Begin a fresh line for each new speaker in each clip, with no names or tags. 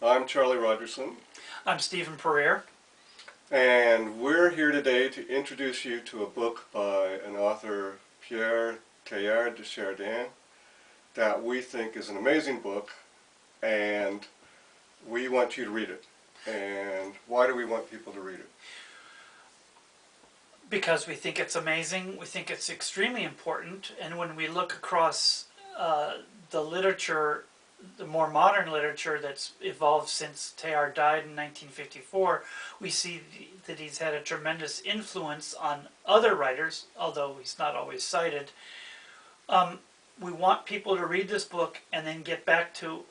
I'm Charlie Rogerson.
I'm Stephen Pereira.
And we're here today to introduce you to a book by an author, Tielhard that we think is an amazing book, and we want you to read it. And why do we want people to read it?
Because we think it's amazing, we think it's extremely important, and when we look across the literature, the more modern literature that's evolved since Tielhard died in 1954, we see that he's had a tremendous influence on other writers, although he's not always cited. We want people to read this book and then get back to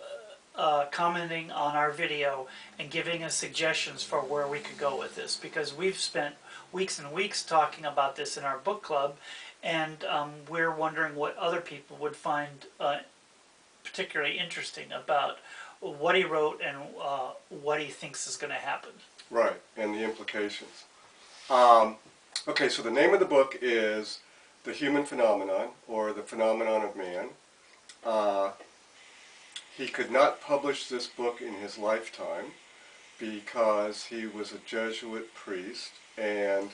commenting on our video and giving us suggestions for where we could go with this, because we've spent weeks and weeks talking about this in our book club, and we're wondering what other people would find particularly interesting about what he wrote and what he thinks is going to happen.
Right, and the implications. Okay, so the name of the book is The Human Phenomenon, or The Phenomenon of Man. He could not publish this book in his lifetime because he was a Jesuit priest, and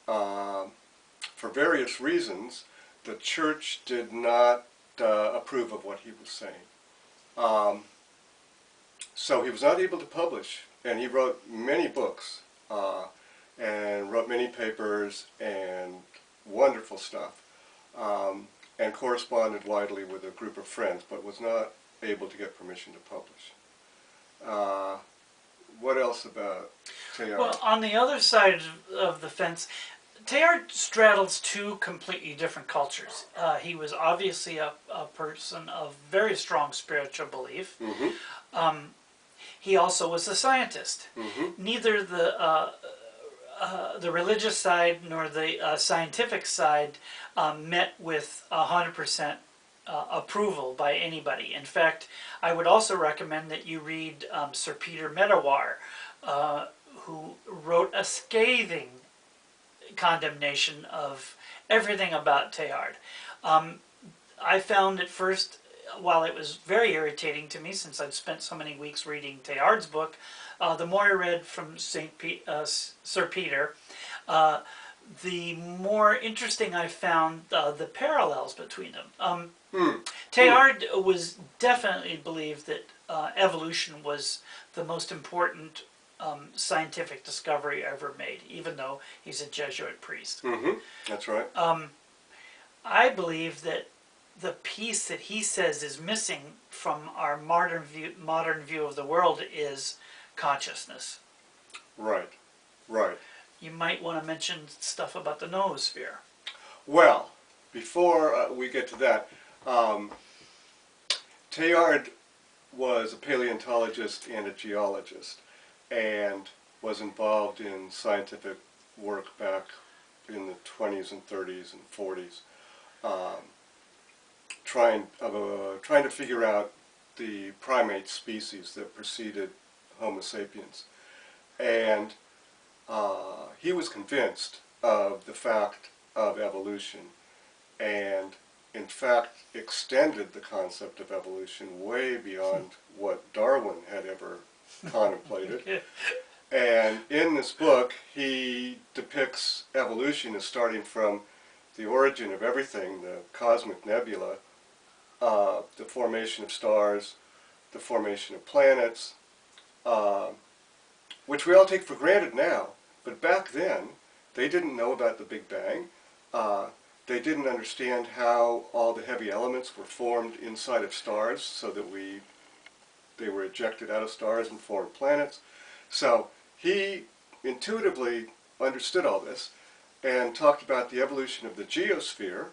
for various reasons the church did not approve of what he was saying. So he was not able to publish, and he wrote many books and wrote many papers and wonderful stuff, and corresponded widely with a group of friends, but was not able to get permission to publish. What else about Tielhard?
Well, on the other side of the fence, Tielhard straddles two completely different cultures. He was obviously a person of very strong spiritual belief.
Mm-hmm.
He also was a scientist.
Mm-hmm.
Neither the religious side nor the scientific side met with 100% approval by anybody. In fact, I would also recommend that you read Sir Peter Medawar, who wrote a scathing condemnation of everything about Tielhard. I found at first, while it was very irritating to me, since I'd spent so many weeks reading Tielhard's book, the more I read from Sir Peter, the more interesting I found the parallels between them. Tielhard was definitely believed that evolution was the most important scientific discovery ever made, even though he's a Jesuit priest.
Mm-hmm. That's right.
I believe that the piece that he says is missing from our modern view of the world is consciousness.
Right, right.
You might want to mention stuff about the noosphere.
Well, before we get to that, Tielhard was a paleontologist and a geologist, and was involved in scientific work back in the 20s and 30s and 40s, trying to figure out the primate species that preceded Homo sapiens. And he was convinced of the fact of evolution, and in fact extended the concept of evolution way beyond what Darwin had ever contemplated. And in this book he depicts evolution as starting from the origin of everything, the cosmic nebula, the formation of stars, the formation of planets, which we all take for granted now, but back then they didn't know about the Big Bang. They didn't understand how all the heavy elements were formed inside of stars, so that they were ejected out of stars and formed planets. So he intuitively understood all this and talked about the evolution of the geosphere,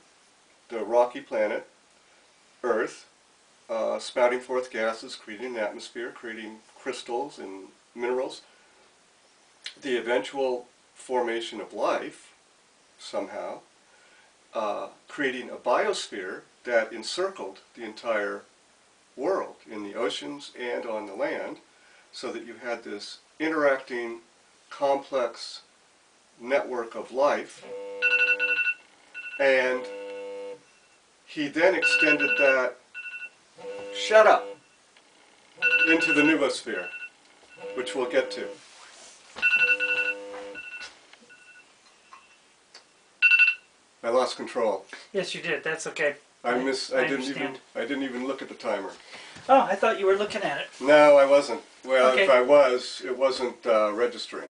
the rocky planet, Earth, spouting forth gases, creating an atmosphere, creating crystals and minerals, the eventual formation of life, somehow, creating a biosphere that encircled the entire world in the oceans and on the land, so that you had this interacting, complex network of life. And he then extended that... Shut up! into the nubosphere, which we'll get to. I lost control.
Yes, you did. That's okay.
I
understand.
didn't even look at the timer.
Oh, I thought you were looking at it.
No, I wasn't. Well,
Okay.
if I was, it wasn't registering.